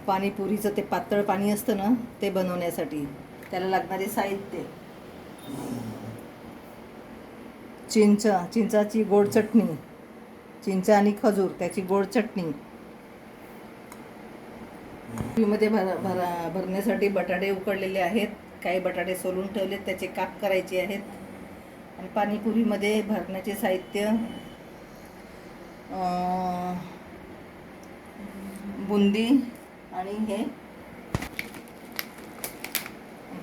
पाणीपुरीचं ते पातळ पाणी असतं ना, ते बनवण्यासाठी त्याला लागणारे साहित्य: चिंचाची गोड चटणी, चिंच आणि खजूर त्याची गोड चटणी. मध्ये भरण्यासाठी बटाटे उकडलेले आहेत, काही बटाटे सोलून ठेवलेत, त्याचे काप करायचे आहेत. आणि पाणीपुरीमध्ये भरण्याचे साहित्य: बुंदी आणि हे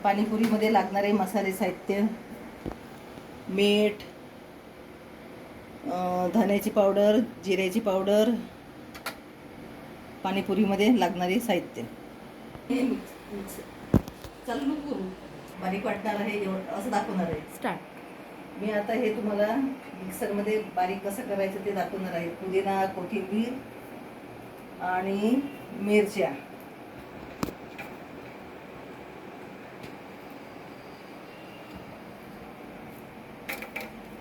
पाणीपुरीमध्ये लागणारे मसाले साहित्य: मीठ, धण्याची पावडर, जिऱ्याची पावडर. पाणीपुरीमध्ये लागणारे साहित्य हे चालू करू बारीक वाटणार आहे, असं दाखवणार आहे. स्टार्ट. मी आता हे तुम्हाला मिक्सरमध्ये बारीक कसं करायचं ते दाखवणार आहे. पुदिना, कोथिंबीर आणि मिरच्या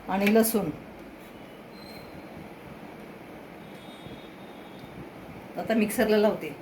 आणि लसूण. आता मिक्सरला लावते.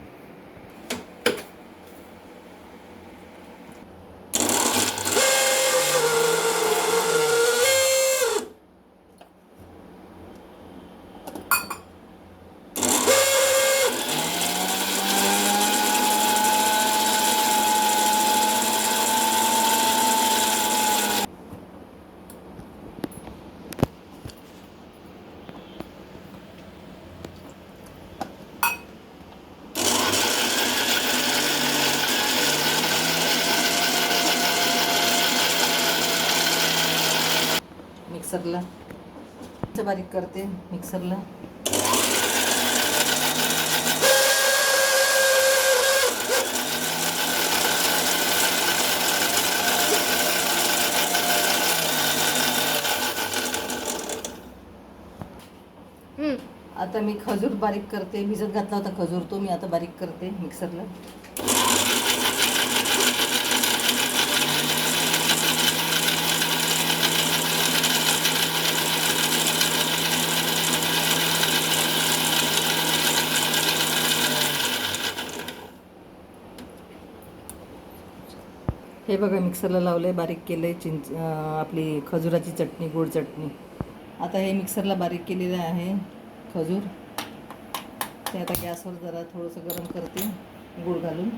मिक्सरला बारीक करते. मिक्सरला आता मी खजूर बारीक करते. भिजत घातला होता खजूर, तो मी आता बारीक करते मिक्सरला. हे बघा मिक्सरला लावलंय, बारीक केलंय. आपली खजुराची चटणी, गोड चटणी. आता हे मिक्सरला बारीक केलेलं आहे खजूर. ते आता गॅसवर जरा थोडंसं गरम करते गूळ घालून.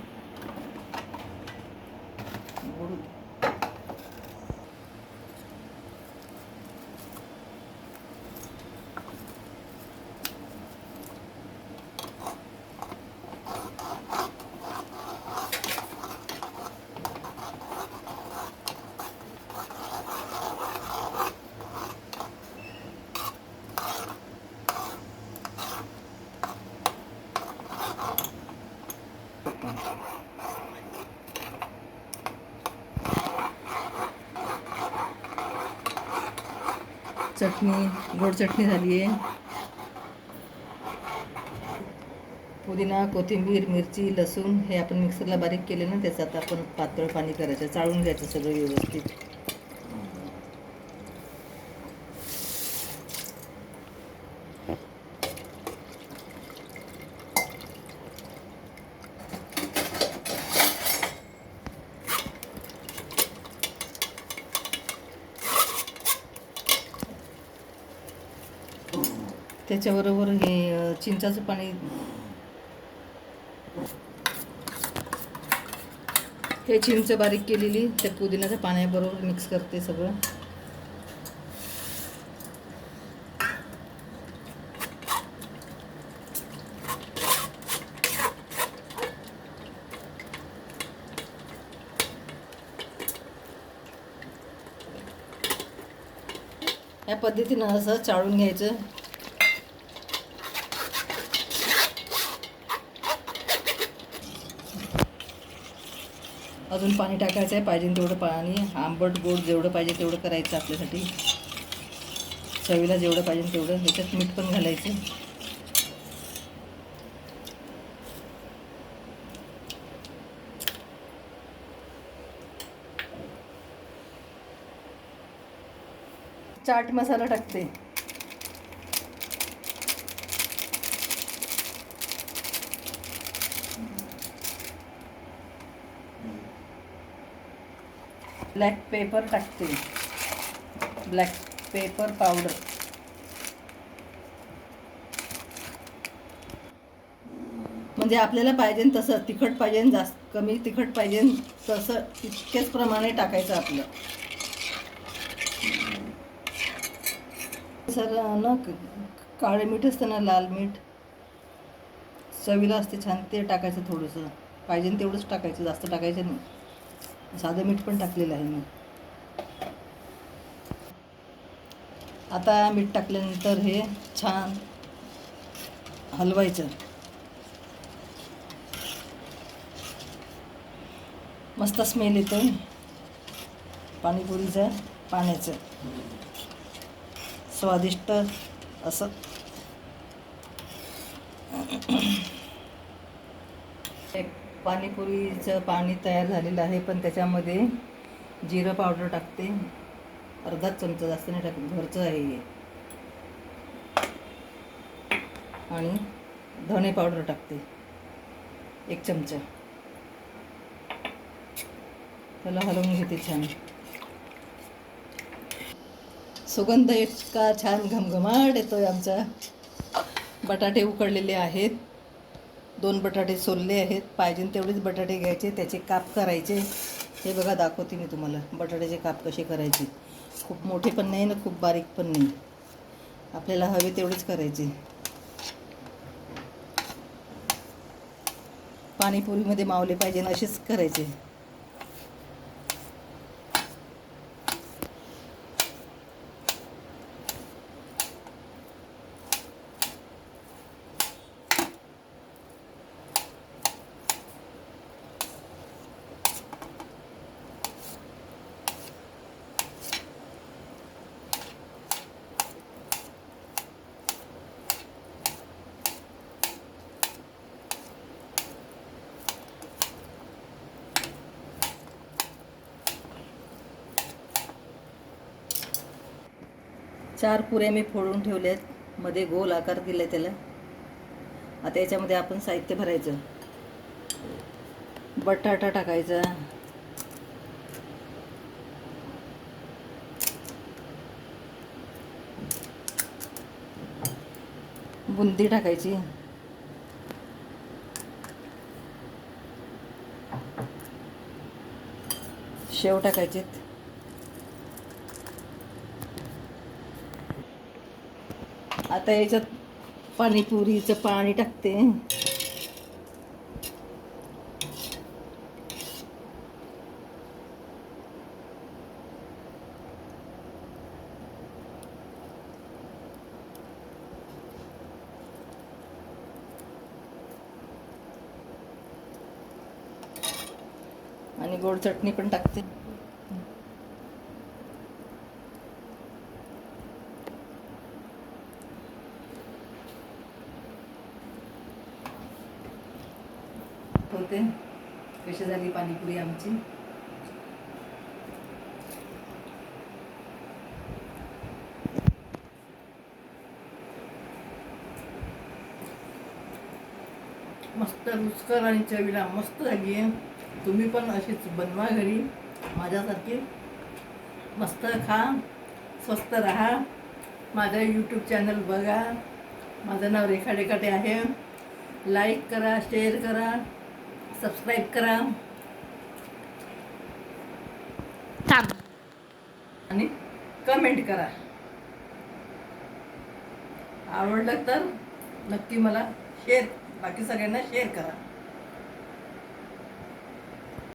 गूळ चटणी, गोड चटणी झाली आहे. पुदिना, कोथिंबीर, मिरची, लसूण हे आपण मिक्सरला बारीक केले ना, त्याचं आता आपण पातळ पाणी करायचं, चाळून घ्यायचं सगळं व्यवस्थित. त्याच्याबरोबर हे चिंचाचं पाणी, हे चिंच बारीक केलेली त्या पुदिन्याच्या पाण्याबरोबर मिक्स करते सगळं. या पद्धतीनं असं चाळून घ्यायचं. अजून पाणी टाकायचं आहे, पाहिजे तेवढं पाणी. आंबट गोड जेवढं पाहिजे तेवढं करायचं आपल्यासाठी. चवीला जेवढं पाहिजे तेवढं. त्याच्यात मीठ पण घालायचं. चाट मसाला टाकते. ब्लॅक पेपर टाकते, ब्लॅक पेपर पावडर. म्हणजे आपल्याला पाहिजे तसं तिखट पाहिजे, जास्त कमी तिखट पाहिजे तसं तितकेच प्रमाणे टाकायचं आपलं. सर ना काळे मीठ असतं ना, लाल मीठ चवीला असते छान, ते टाकायचं थोडंसं, पाहिजे तेवढंच टाकायचं, जास्त टाकायचं नाही. साधं मीठ पण टाकलेलं आहे मी. आता मीठ टाकल्यानंतर हे छान हलवायचं. मस्त स्मेल येतो पाणीपुरीचं, पाण्याचं, स्वादिष्ट असं. पाणीपुरीचं पाणी तयार झालेलं आहे, पण त्याच्यामध्ये जिरं पावडर टाकते, अर्धाच चमचा, जास्त नाही टाकते, घरचं आहे हे. आणि धणे पावडर टाकते 1 चमचा. त्याला हलवून घेते छान. सुगंध इतका छान घमघमाट येतोय आमचा. बटाटे उकडलेले आहेत, 2 बटाटे सोलले आहेत, पाहिजे तेवढेच बटाटे घ्यायचे, त्याचे काप करायचे. हे बघा दाखवते मी तुम्हाला बटाट्याचे काप कसे करायचे. खूप मोठे पण नाही ना खूप बारीक पण नाही, आपल्याला हवे तेवढेच करायचे. पाणीपुरीमध्ये मावले पाहिजे असेच करायचे. चार पुऱ्या मी फोडून ठेवल्यात, मध्ये गोल आकार दिलाय त्याला. आता याच्यामध्ये आपण साहित्य भरायचं. बटाटा टाकायचा, बुंदी टाकायची, शेव टाकायचे, आता याच्यात पाणीपुरीचं पाणी टाकते. आणि गोड चटणी पण टाकते. होते कशी झाली पाणीपुरी आमची. मस्त रुचकर आणि चवीला मस्त झाली आहे. तुम्ही पण अशीच बनवा घरी माझ्यासारखी. मस्त खा, स्वस्त राहा. माझं यूट्यूब चॅनल बघा, माझं नाव रेखा डेकाटे आहे. लाईक करा, शेअर करा, सबस्क्राईब करा आणि कमेंट करा. आवडलं तर नक्की मला शेअर, बाकी सगळ्यांना शेअर करा.